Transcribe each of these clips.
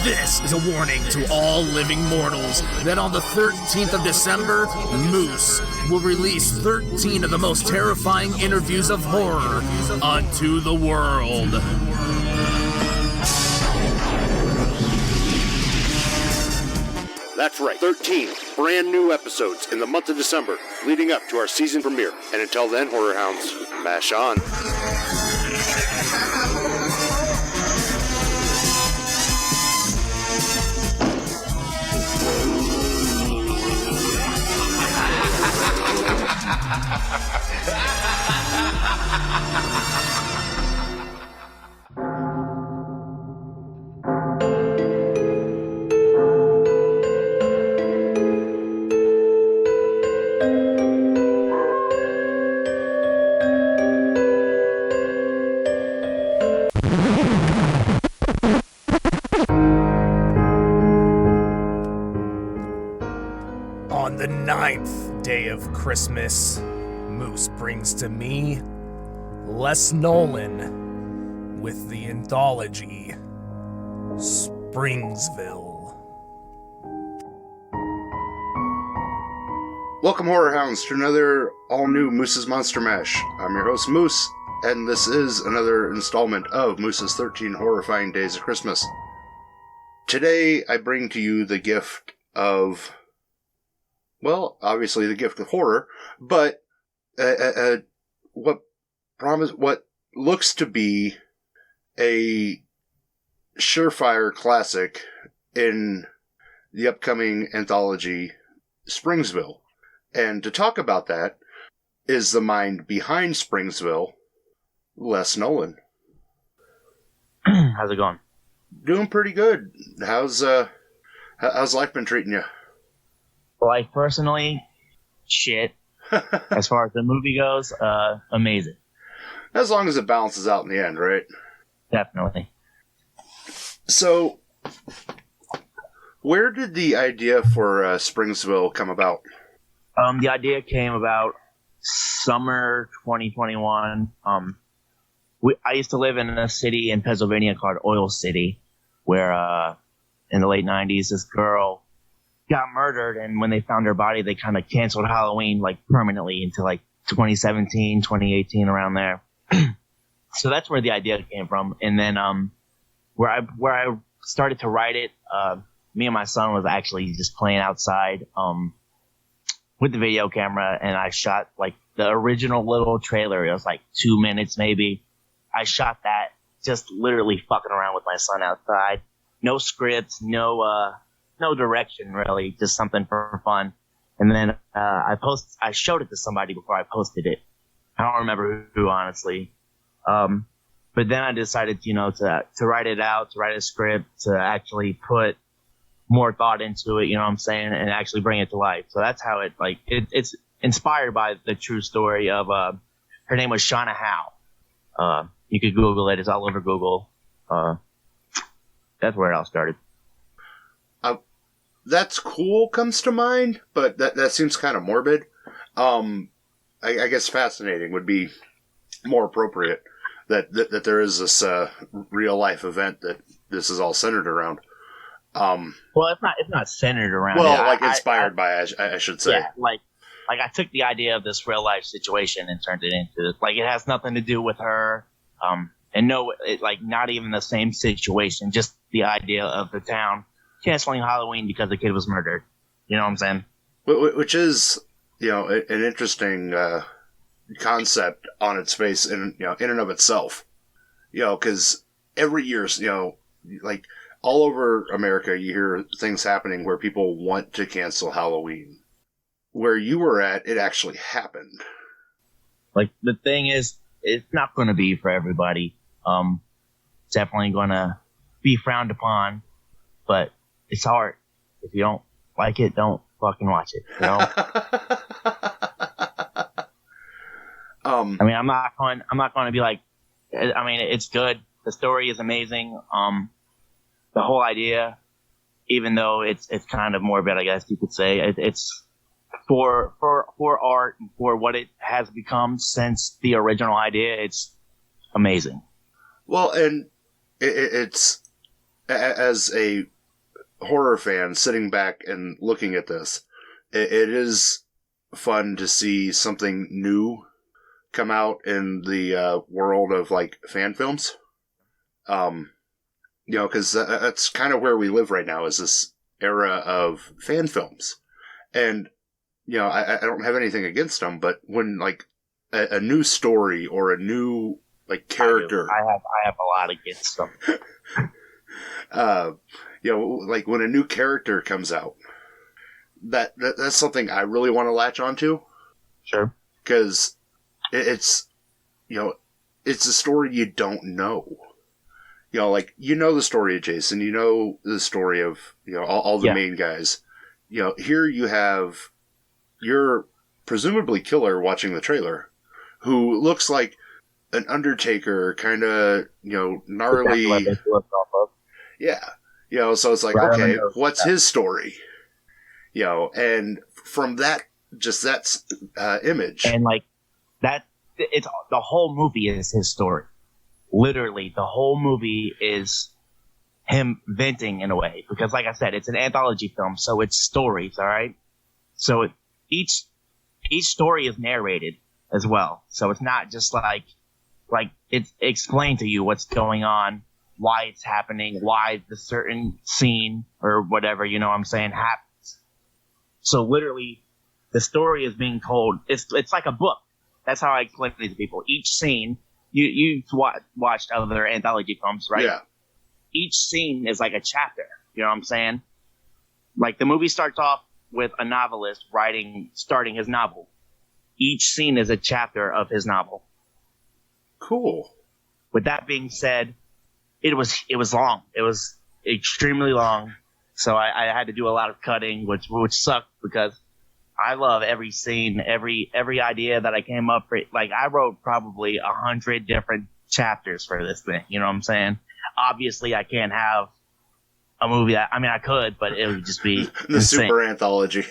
This is a warning to all living mortals that on the 13th of December, Moose will release 13 of the most terrifying interviews of horror unto the world. That's right, 13 brand new episodes in the month of December, leading up to our season premiere. And until then, Horror Hounds, mash on. On the 9th day of Christmas, Moose brings to me Les Nolan with the anthology Springsville. Welcome, Horror Hounds, to another all-new Moose's Monster Mash. I'm your host, Moose, and this is another installment of Moose's 13 Horror-Fying Days of Christmas. Today, I bring to you the gift of, well, obviously the gift of horror, but what looks to be a surefire classic in the upcoming anthology Springsville. And to talk about that is the mind behind Springsville, Les Nolan. How's it going? Doing pretty good. How's life been treating you? Life personally, shit. As far as the movie goes, amazing. As long as it balances out in the end, right? Definitely. So, where did the idea for Springsville come about? The idea came about summer 2021. I used to live in a city in Pennsylvania called Oil City, where in the late 90s, this girl got murdered, and when they found her body, they kind of canceled Halloween like permanently into like 2017, 2018, around there. So that's where the idea came from. And then where I started to write it, me and my son was actually just playing outside with the video camera, and I shot like the original little trailer. It was like 2 minutes maybe. I shot that just literally fucking around with my son outside. No scripts, no direction really, just something for fun. And then I showed it to somebody before I posted it. I don't remember who honestly. But then I decided, to write it out, to write a script, to actually put more thought into it, you know what I'm saying, and actually bring it to life. So that's how it's inspired by the true story of her name was Shauna Howe. You could Google it; it's all over Google. That's where it all started. That's cool comes to mind, but that seems kind of morbid. I guess fascinating would be more appropriate. That there is this real life event that this is all centered around. Well, it's not centered around. Well, inspired by, I should say. Yeah, like I took the idea of this real life situation and turned it into it has nothing to do with her. And not even the same situation, just the idea of the town canceling Halloween because the kid was murdered. You know what I'm saying? Which is, an interesting concept on its face in and of itself. Because every year, all over America, you hear things happening where people want to cancel Halloween. Where you were at, it actually happened. Like, the thing is, it's not going to be for everybody. It's definitely going to be frowned upon, but it's hard. If you don't like it, don't fucking watch it. I mean, I'm not going to be like, I mean, it's good. The story is amazing. The whole idea, even though it's kind of morbid, I guess you could say, it's for art and for what it has become since the original idea. It's amazing. Well, and it's as a horror fan sitting back and looking at this, it is fun to see something new come out in the world of like fan films. Because that's kind of where we live right now, is this era of fan films. And, I don't have anything against them, but when like a new story or a new like character, I have a lot against them. Like when a new character comes out, that's something I really want to latch onto. Sure. Because it's a story you don't know. Like, the story of Jason, the story of, all the main guys. Here you have your presumably killer watching the trailer, who looks like an Undertaker, kind of, gnarly. Yeah. So it's like, okay, what's his story? And from that, just that image. And like that, it's the whole movie is his story. Literally, the whole movie is him venting in a way. Because like I said, it's an anthology film, so it's stories, all right? So each story is narrated as well. So it's not just like it's explained to you what's going on, why it's happening, why the certain scene or whatever, happens. So literally, the story is being told. It's like a book. That's how I explain it to people. Each scene, you've watched other anthology films, right? Yeah. Each scene is like a chapter. You know what I'm saying? Like the movie starts off with a novelist starting his novel. Each scene is a chapter of his novel. Cool. With that being said, it was long. It was extremely long. So I had to do a lot of cutting, which sucked because I love every scene, every idea that I came up with. Like I wrote probably 100 different chapters for this thing. You know what I'm saying? Obviously, I can't have a movie I could, but it would just be the insane. super anthology.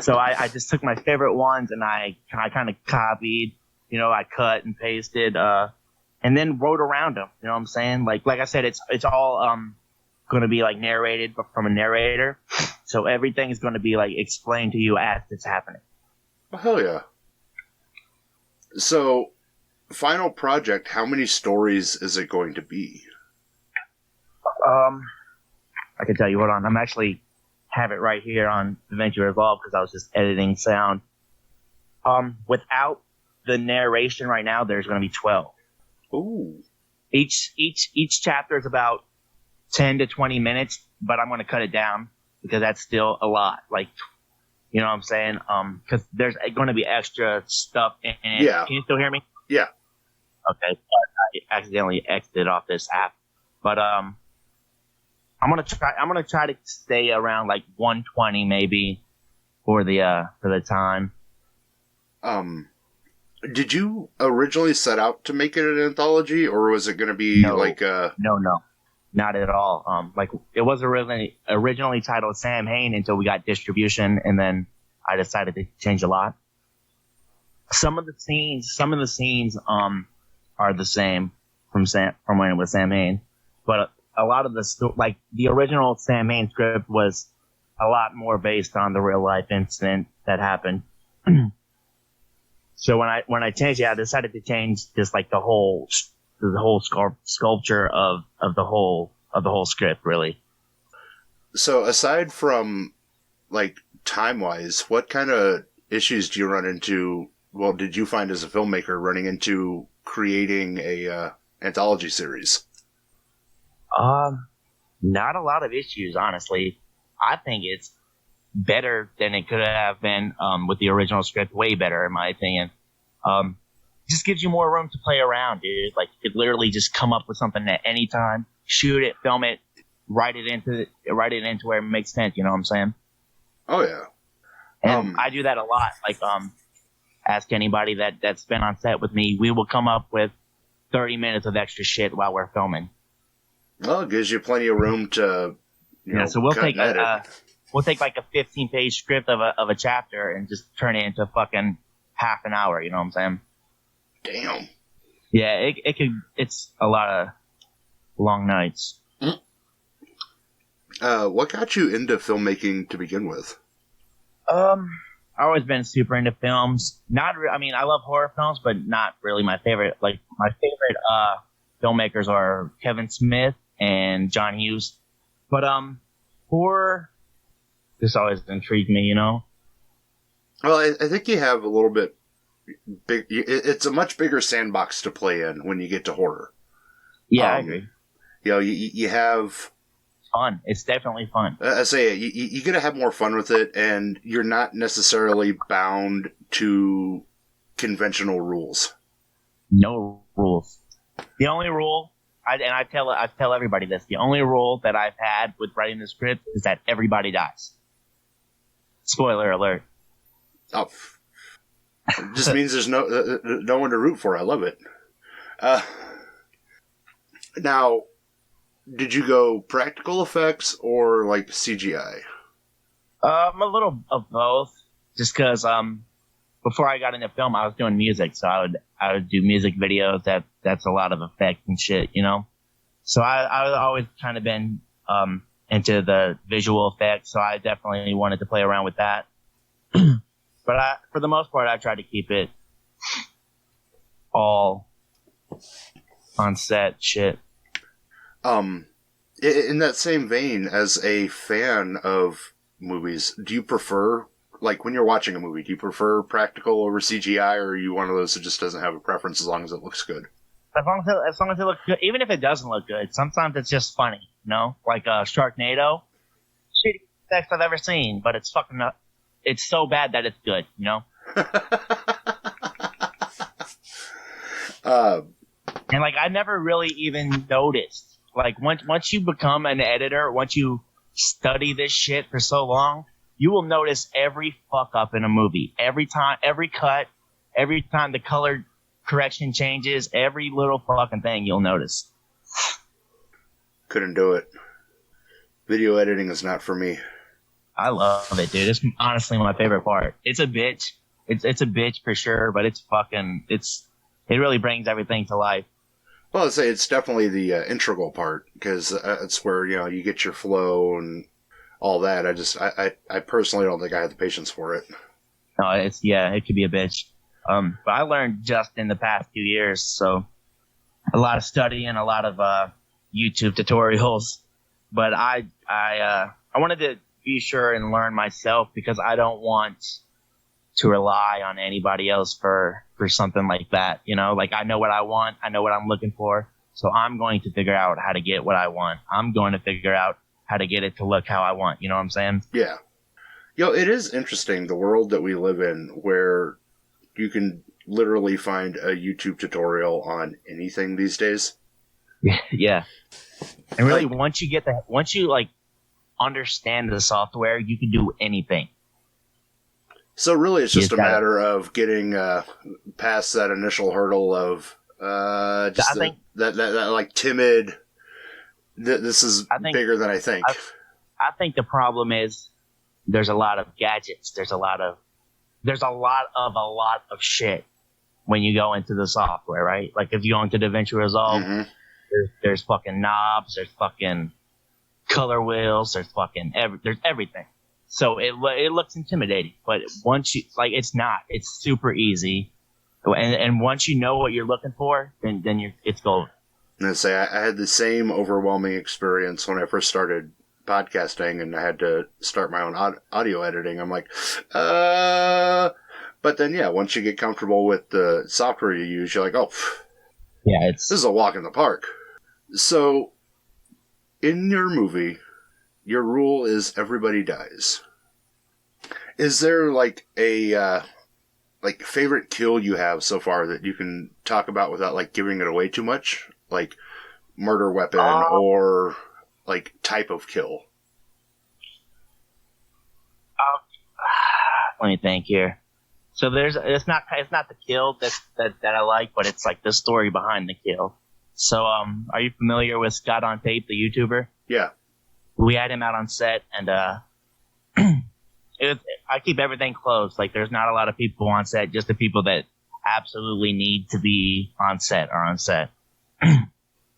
So I just took my favorite ones and I kind of copied, I cut and pasted, and then wrote around them. You know what I'm saying? Like I said, it's all going to be like narrated from a narrator. So everything is going to be like explained to you as it's happening. Oh, hell yeah. So, final project, how many stories is it going to be? I can tell you, hold on. I'm actually have it right here on DaVinci Resolve because I was just editing sound. Without the narration right now, there's going to be 12. Ooh. Each chapter is about 10 to 20 minutes, but I'm going to cut it down because that's still a lot. Like, you know what I'm saying? Because there's going to be extra stuff in it. Yeah. Can you still hear me? Yeah. Okay. I accidentally exited off this app, but I'm gonna try to stay around like 120 maybe for the time. Did you originally set out to make it an anthology, or was it going to be No, not at all. Like it was originally titled Sam Hain until we got distribution, and then I decided to change a lot. Some of the scenes are the same from when it was Sam Hain, but a lot of the original Sam Hain script was a lot more based on the real life incident that happened. So when I changed it, I decided to change just like the whole sculpture of the whole script, really. So aside from like time wise, what kind of issues do you run into? Well, did you find as a filmmaker running into creating a anthology series? Not a lot of issues, honestly. I think it's better than it could have been with the original script. Way better, in my opinion. Just gives you more room to play around, dude. Like you could literally just come up with something at any time, shoot it, film it, write it into where it makes sense. You know what I'm saying? Oh yeah. And I do that a lot. Like ask anybody that's been on set with me. We will come up with 30 minutes of extra shit while we're filming. Well, it gives you plenty of room to, So we'll take like a 15-page script of a chapter and just turn it into fucking half an hour. You know what I'm saying? Damn. Yeah, it's a lot long nights. What got you into filmmaking to begin with? I've always been super into films. I love horror films, but not really my favorite. Like, my favorite filmmakers are Kevin Smith and John Hughes. But horror just always intrigued me, you know? Well, I think you have a little bit big. It's a much bigger sandbox to play in when you get to horror. Yeah, I agree. You know, you have fun. It's definitely fun. I say you get to have more fun with it, and you're not necessarily bound to conventional rules. No rules. The only rule, I tell everybody this. The only rule that I've had with writing the script is that everybody dies. Spoiler alert. Oh, it just means there's no one to root for. I love it. Now, did you go practical effects or like CGI? A little of both. Just because before I got into film, I was doing music, so I would do music videos. That's a lot of effects and shit, you know. So I was always kind of been into the visual effects, so I definitely wanted to play around with that. But for the most part, I tried to keep it all on set shit. In that same vein, as a fan of movies, do you prefer, like, when you're watching a movie, do you prefer practical over CGI, or are you one of those who just doesn't have a preference as long as it looks good? As long as it looks good, even if it doesn't look good, sometimes it's just funny, you know? Like Sharknado, shitty effects I've ever seen, but it's fucking it's so bad that it's good, you know? And like, I never really even noticed. Like, once you become an editor, once you study this shit for so long, you will notice every fuck up in a movie. Every time, every cut, every time the color correction changes, every little fucking thing you'll notice. Couldn't do it. Video editing is not for me. I love it, dude. It's honestly my favorite part. It's a bitch. It's a bitch for sure, but it really brings everything to life. Well, I'd say it's definitely the integral part, because it's where, you know, you get your flow and all that. I personally don't think I have the patience for it. No, it could be a bitch. But I learned just in the past few years, so a lot of studying, a lot of YouTube tutorials. But I wanted to be sure and learn myself, because I don't want to rely on anybody else for something like that. You know, like, I know what I want. I know what I'm looking for. So I'm going to figure out how to get what I want. I'm going to figure out how to get it to look how I want. You know what I'm saying? Yeah. You know, it is interesting, the world that we live in, where you can literally find a YouTube tutorial on anything these days. Yeah. And really, once you like understand the software, you can do anything. So really, it's just a matter of getting past that initial hurdle of that like timid. This is bigger than I think. I think the problem is there's a lot of gadgets. There's a lot of shit when you go into the software, right? Like, if you go into DaVinci Resolve, there's fucking knobs, there's fucking color wheels, there's everything. So it looks intimidating, but once you, like, it's super easy. And once you know what you're looking for, then it's golden. And I say, I had the same overwhelming experience when I first started podcasting, and I had to start my own audio editing. I'm like, but then, yeah, once you get comfortable with the software you use, you're like, oh, yeah, this is a walk in the park. So, in your movie, your rule is everybody dies. Is there like a favorite kill you have so far that you can talk about without like giving it away too much? Like murder weapon or like type of kill? Let me think here. So it's not the kill that I like, but it's like the story behind the kill. So are you familiar with Scott on Tape, the YouTuber? Yeah. We had him out on set, and I keep everything closed. Like, there's not a lot of people on set, just the people that absolutely need to be on set are on set.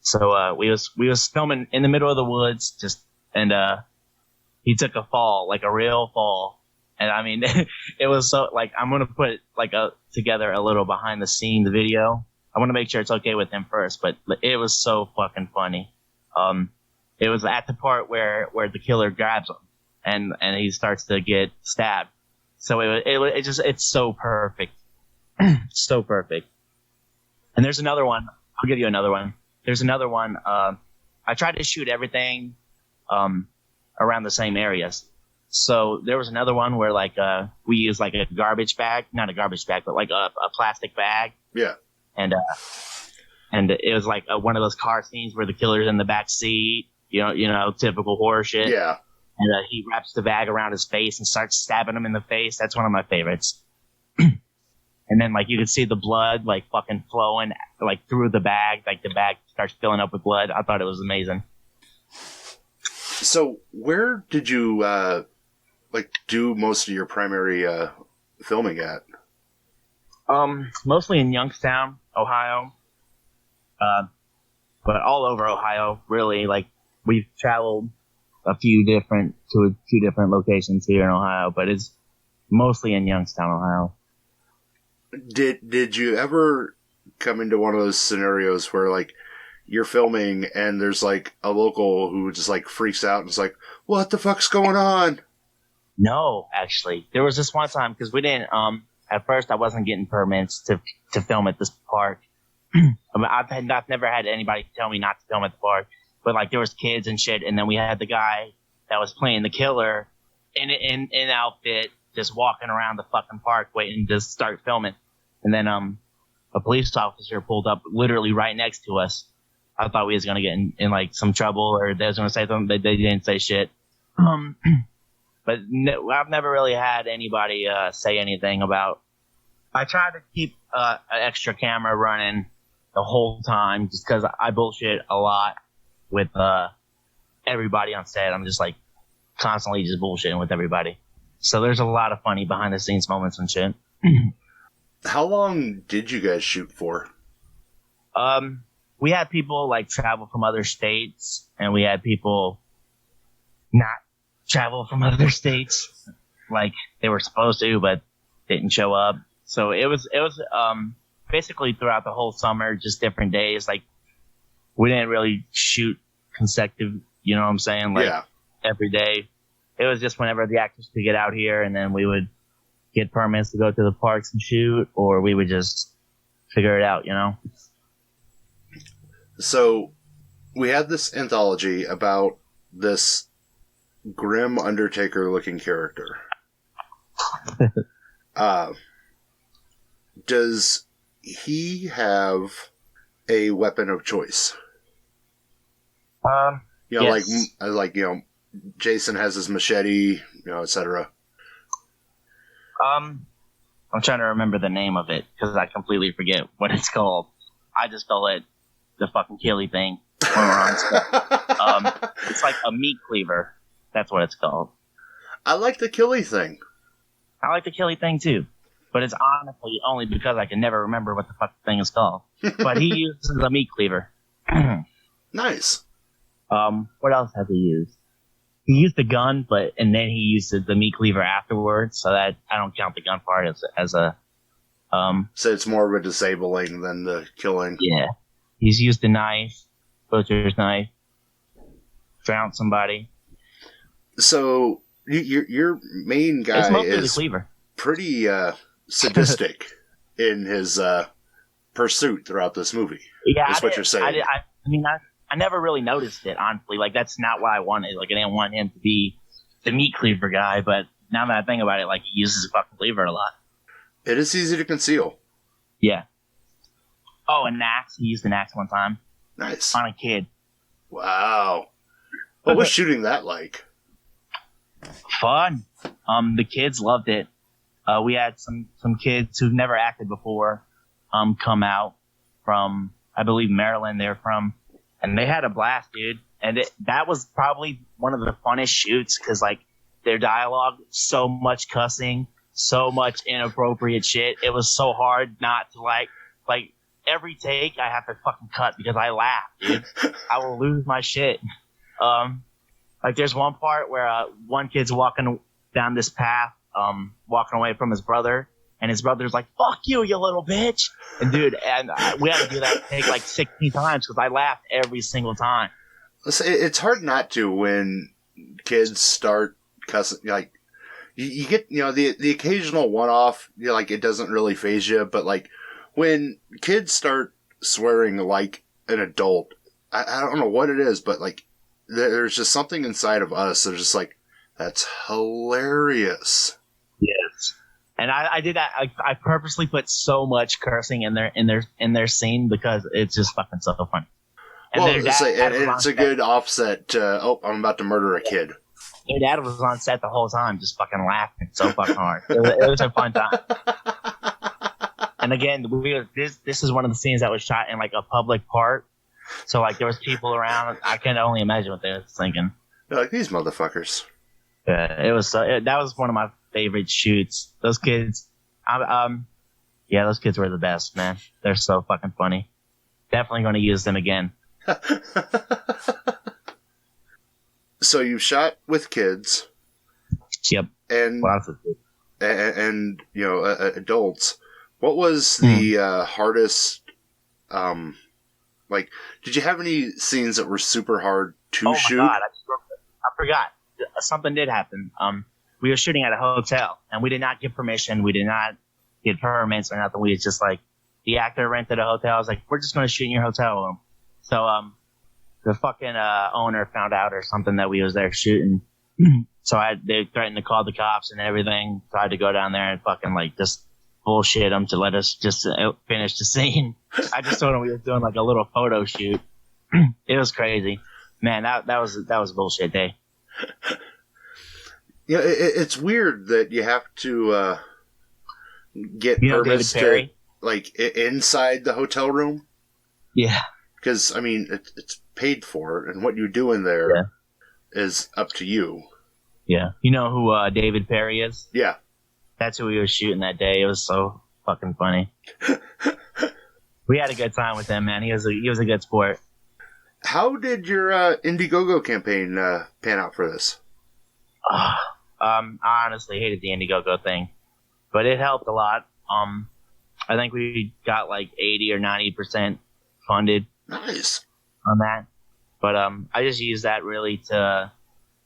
So we was filming in the middle of the woods, and he took a fall, like a real fall. And I mean, it was so, like, I'm going to put together a little behind the scenes video. I want to make sure it's okay with him first, but it was so fucking funny. It was at the part where the killer grabs him and he starts to get stabbed. So it's so perfect. So perfect. And there's another one. I'll give you another one. There's another one. I tried to shoot everything, around the same areas. So there was another one where we used like a garbage bag, not a garbage bag, but like a plastic bag. Yeah. And it was like one of those car scenes where the killer's in the back seat, you know, typical horror shit. Yeah. And he wraps the bag around his face and starts stabbing him in the face. That's one of my favorites. And then you could see the blood fucking flowing through the bag, the bag starts filling up with blood. I thought it was amazing. So where did you do most of your primary filming at? Mostly in Youngstown, Ohio. But all over Ohio, really. We've traveled to a few different locations here in Ohio, but it's mostly in Youngstown, Ohio. Did you ever come into one of those scenarios where you're filming and there's a local who just freaks out and is like, what the fuck's going on? No, actually. There was this one time because we didn't, at first I wasn't getting permits to film at this park. I mean, I've never had anybody tell me not to film at the park, but there was kids and shit. And then we had the guy that was playing the killer in outfit, just walking around the fucking park waiting to start filming. And then, a police officer pulled up literally right next to us. I thought we was going to get in some trouble or they was going to say something, but they didn't say shit. But no, I've never really had anybody say anything about. I try to keep an extra camera running the whole time just because I bullshit a lot with everybody on set. I'm just constantly just bullshitting with everybody. So there's a lot of funny behind the scenes moments and shit. How long did you guys shoot for? We had people travel from other states, and we had people not travel from other states they were supposed to, but didn't show up. So it was basically throughout the whole summer, just different days. We didn't really shoot consecutive, you know what I'm saying? Yeah. Every day. It was just whenever the actors could get out here, and then we would get permits to go to the parks and shoot, or we would just figure it out, you know? So we had this anthology about this grim Undertaker-looking character. Does he have a weapon of choice? Yes. Jason has his machete, etc. I'm trying to remember the name of it because I completely forget what it's called. I just call it the fucking killy thing when we're on set. It's like a meat cleaver. That's what it's called. I like the killy thing. I like the killy thing too, but it's honestly only because I can never remember what the fuck the thing is called. But he uses a meat cleaver. Nice. What else has he used? He used the gun, and then he used the meat cleaver afterwards, so that I don't count the gun part as a. So it's more of a disabling than the killing. Yeah, he's used the knife, butcher's knife, drowned somebody. So your main guy it's mostly is the cleaver. Pretty sadistic in his pursuit throughout this movie. Yeah, that's what you're saying. I never really noticed it, honestly. That's not what I wanted. I didn't want him to be the meat cleaver guy, but now that I think about it, he uses a fucking cleaver a lot. It is easy to conceal. Yeah. Oh, an axe. He used an axe one time. Nice. On a kid. Wow. What was shooting that like? Fun. The kids loved it. We had some kids who've never acted before come out from, I believe, Maryland they're from. And they had a blast, dude. And that was probably one of the funnest shoots because, their dialogue, so much cussing, so much inappropriate shit. It was so hard not to, every take I have to fucking cut because I laugh, dude. I will lose my shit. Like there's one part where one kid's walking down this path, walking away from his brother, and his brother's like, "Fuck you, you little bitch!" And dude, we had to do that take like 16 times because I laughed every single time. It's hard not to when kids start cussing. Like you get, the occasional one-off, like it doesn't really faze you, but like when kids start swearing like an adult, I don't know what it is, but like there's just something inside of us that's just like, that's hilarious. Yes. And I did that. I purposely put so much cursing in their scene because it's just fucking so funny. And well, it's a good offset to, I'm about to murder a kid. Their dad was on set the whole time, just fucking laughing so fucking hard. It was a fun time. And again, this is one of the scenes that was shot in like a public park. So like there was people around. I can only imagine what they were thinking. They're like, these motherfuckers. Yeah, it was. That was one of my favorite shoots. Those kids, those kids were the best, man. They're so fucking funny. Definitely going to use them again. So you shot with kids. Yep. And lots of kids. And adults. What was the hardest? Like, did you have any scenes that were super hard to shoot? Oh my god, I forgot. Something did happen. We were shooting at a hotel, and we did not get permission. We did not get permits or nothing. We was just like, the actor rented a hotel. I was like, we're just going to shoot in your hotel room. So, the fucking owner found out or something that we was there shooting. So they threatened to call the cops and everything. So I had to go down there and fucking like just bullshit them to let us just finish the scene. I just told them we were doing like a little photo shoot. It was crazy, man. That was a bullshit day. Yeah, it's weird that you have to get permits to like inside the hotel room. Yeah, because I mean it's paid for, and what you do in there is up to you. Yeah, you know who David Perry is? Yeah, that's who we were shooting that day. It was so fucking funny. We had a good time with him, man. He was a good sport. How did your Indiegogo campaign pan out for this? I honestly hated the Indiegogo thing, but it helped a lot. I think we got like 80 or 90% funded. Nice. On that. But I just used that really to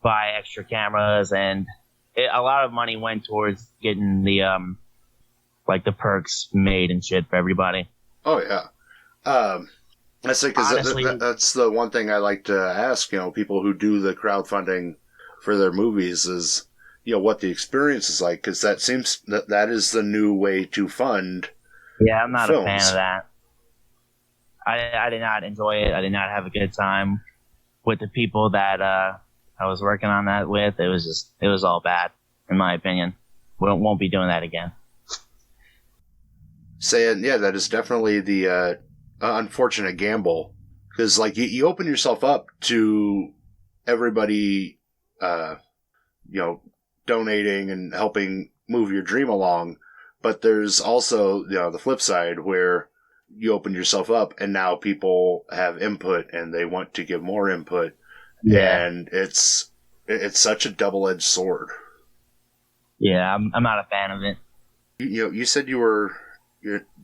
buy extra cameras, and a lot of money went towards getting the like the perks made and shit for everybody. Oh yeah. I say because that's the one thing I like to ask, people who do the crowdfunding for their movies is, what the experience is like, because that seems that is the new way to fund. Yeah, I'm not films. a fan of that. I did not enjoy it. I did not have a good time with the people that I was working on that with. It was all bad, in my opinion. We won't be doing that again. Saying, yeah, that is definitely the unfortunate gamble, because like you open yourself up to everybody, donating and helping move your dream along, but there's also the flip side where you open yourself up and now people have input and they want to give more input, and it's such a double-edged sword. Yeah, I'm not a fan of it. You said you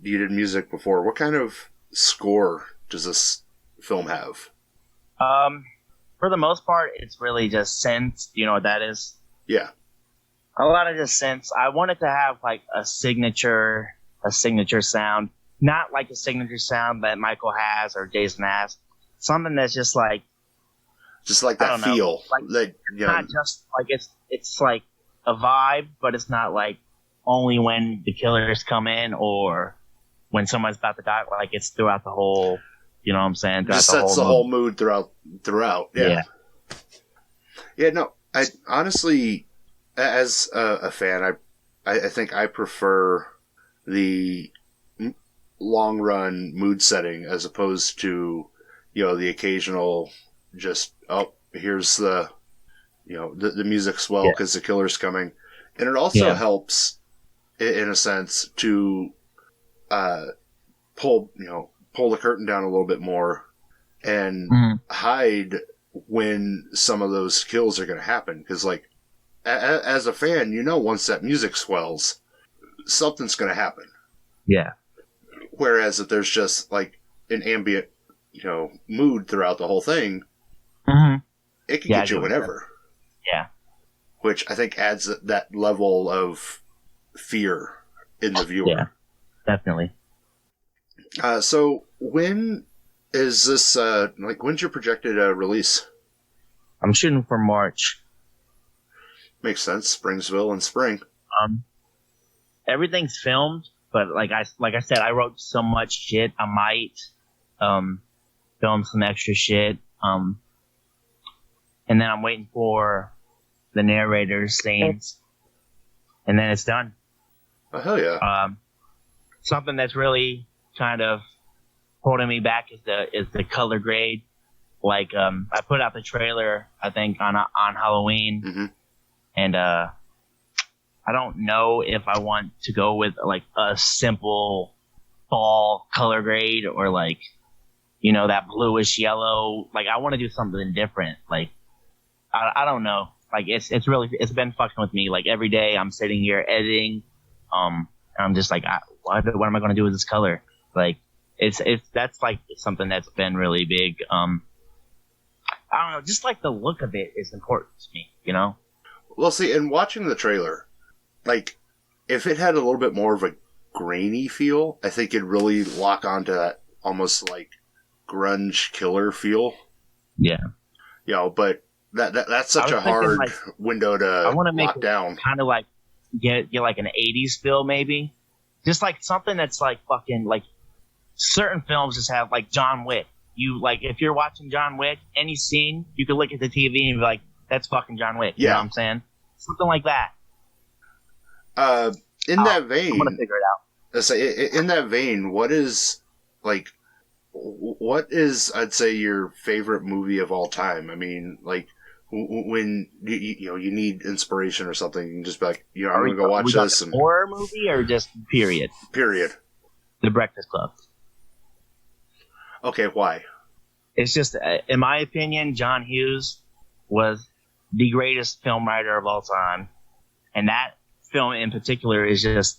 did music before. What kind of score does this film have? For the most part, it's really just synths. You know what that is? Yeah. A lot of just synths. I wanted to have like a signature sound, not like a signature sound that Michael has or Jason has. Something that's just like that feel. Not just like it's like a vibe, but it's not like only when the killers come in or when someone's about to die. Like it's throughout the whole. You know what I'm saying? Just sets the whole mood throughout. Yeah. Yeah. No, I honestly, as a fan, I think I prefer the long run mood setting as opposed to, the occasional just, here's the music's well because the killer's coming. And it also helps in a sense to, pull the curtain down a little bit more and hide when some of those kills are going to happen. Because, like, as a fan, once that music swells, something's going to happen. Yeah. Whereas if there's just, like, an ambient, mood throughout the whole thing, it can get you whenever. Yeah. Which I think adds that level of fear in the viewer. Yeah, definitely. So when is this, when's your projected release? I'm shooting for March. Makes sense. Springsville in spring. Everything's filmed, but like I said, I wrote so much shit. I might film some extra shit. And then I'm waiting for the narrator's scenes, and then it's done. Oh, hell yeah. Something that's really kind of holding me back is the color grade. Like, I put out the trailer, I think, on Halloween, and I don't know if I want to go with like a simple fall color grade or like, that bluish yellow. Like, I want to do something different. Like, I don't know. Like, it's been fucking with me. Like, every day I'm sitting here editing, and I'm just like, what am I going to do with this color? Like, that's like something that's been really big. I don't know, just like the look of it is important to me, Well, see, in watching the trailer, like, if it had a little bit more of a grainy feel, I think it'd really lock onto that almost like grunge killer feel. Yeah. But that's such a hard window to lock down. Kind of like get like an 80s feel, maybe. Just like something that's like fucking like certain films just have like John Wick. You like if you're watching John Wick, any scene you could look at the TV and be like, "That's fucking John Wick." You know what I'm saying? Something like that. In that vein, I'm gonna figure it out. In that vein, what is I'd say your favorite movie of all time? I mean, like when you need inspiration or something, you can just be like, I'm gonna go watch this. And horror movie or just period? Period. The Breakfast Club. Okay, why? It's just, in my opinion, John Hughes was the greatest film writer of all time, and that film in particular is just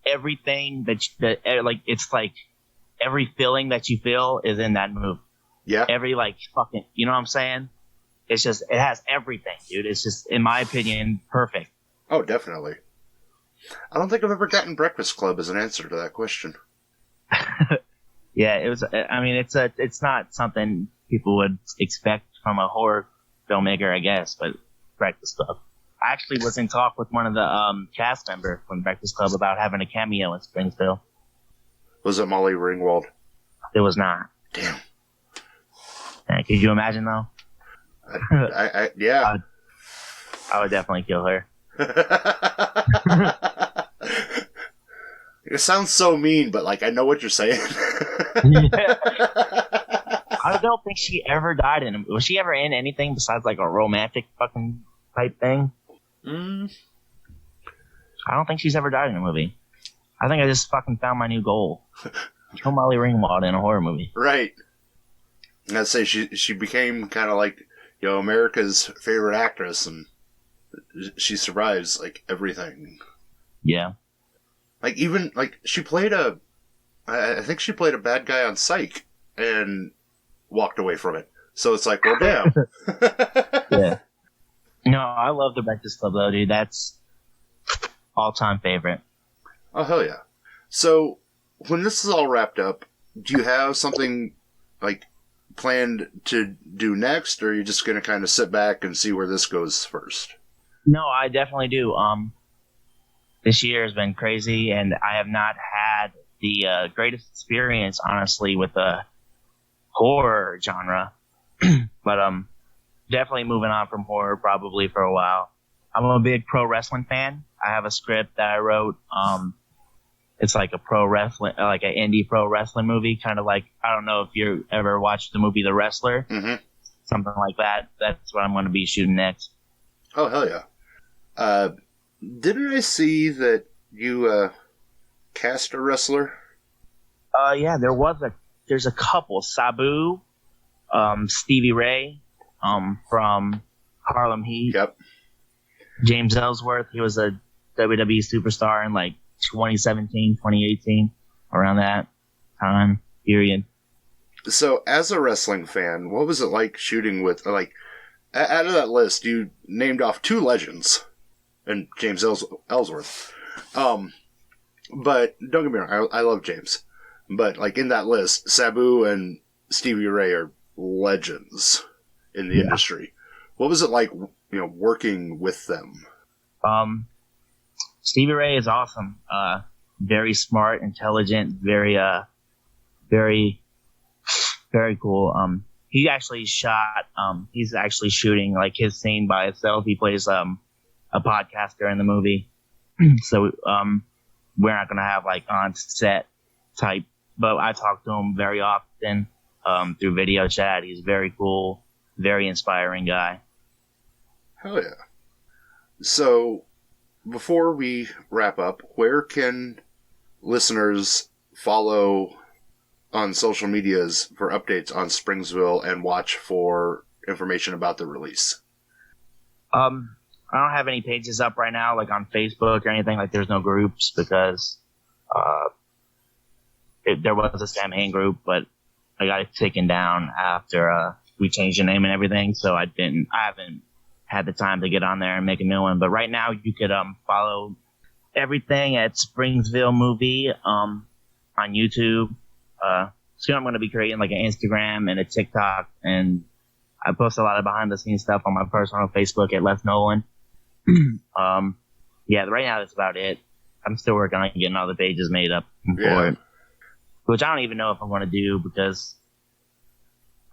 everything that like it's like every feeling that you feel is in that movie. Yeah. Every like fucking, you know what I'm saying? It's just it has everything, dude. It's just, in my opinion, perfect. Oh, definitely. I don't think I've ever gotten Breakfast Club as an answer to that question. Yeah, it was. I mean, it's not something people would expect from a horror filmmaker, I guess. But Breakfast Club. I actually was in talk with one of the cast members from Breakfast Club about having a cameo in Springsville. Was it Molly Ringwald? It was not. Damn. Could you imagine though? Yeah. I would definitely kill her. It sounds so mean, but like I know what you're saying. Yeah. I don't think she ever died in. Was she ever in anything besides like a romantic fucking type thing? I don't think she's ever died in a movie. I think I just fucking found my new goal. Kill Molly Ringwald in a horror movie. Right. I'd say she became kind of like America's favorite actress, and she survives like everything. Yeah. Like even like she played I think she played a bad guy on Psych and walked away from it. So it's like, well, damn. Yeah. No, I love The Breakfast Club though, dude. That's all-time favorite. Oh hell yeah! So when this is all wrapped up, do you have something like planned to do next, or are you just going to kind of sit back and see where this goes first? No, I definitely do. This year has been crazy, and I have not had the greatest experience, honestly, with the horror genre. But definitely moving on from horror probably for a while. I'm a big pro wrestling fan. I have a script that I wrote. It's like a pro wrestling, like an indie pro wrestling movie, kind of like, I don't know if you ever watched the movie The Wrestler, something like that. That's what I'm going to be shooting next. Oh hell yeah! Didn't I see that you cast a wrestler? Yeah, there's a couple. Sabu, Stevie Ray, from Harlem Heat. Yep. James Ellsworth, he was a WWE superstar in like 2017, 2018, around that time period. So, as a wrestling fan, what was it like shooting with, like, out of that list, you named off 2 legends, and James Ellsworth. But, don't get me wrong, I love James. But, like, in that list, Sabu and Stevie Ray are legends in the industry. What was it like, working with them? Stevie Ray is awesome. Very smart, intelligent, very, very cool. He actually shot, he's actually shooting like his scene by itself. He plays, a podcaster in the movie. So, we're not going to have like on set type, but I talk to him very often, through video chat. He's very cool, very inspiring guy. Hell yeah. So, before we wrap up, where can listeners follow on social medias for updates on Springsville and watch for information about the release? I don't have any pages up right now, like on Facebook or anything. Like, there's no groups because there was a Sam Hain group, but I got it taken down after we changed the name and everything. So I haven't had the time to get on there and make a new one. But right now, you could follow everything at Springsville Movie on YouTube. Soon I'm going to be creating like an Instagram and a TikTok, and I post a lot of behind the scenes stuff on my personal Facebook at Left Nolan. Yeah, right now that's about it. I'm still working on getting all the pages made up for it, which I don't even know if I'm going to do because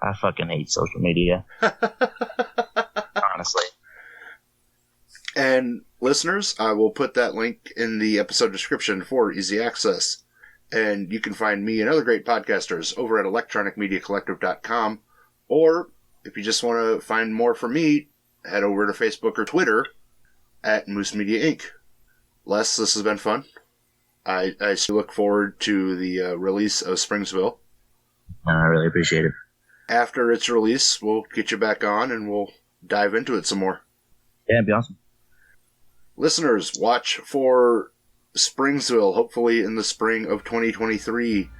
I fucking hate social media. Honestly. And listeners, I will put that link in the episode description for easy access. And you can find me and other great podcasters over at electronicmediacollective.com. Or if you just want to find more from me, head over to Facebook or Twitter at Moose Media Inc. Les, this has been fun. I look forward to the release of Springsville. I really appreciate it. After its release, we'll get you back on and we'll dive into it some more. Yeah, it'd be awesome. Listeners, watch for Springsville, hopefully in the spring of 2023.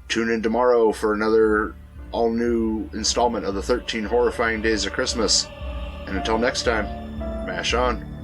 Tune in tomorrow for another all-new installment of the 13 Horror-Fying Days of Christmas. And until next time, mash on.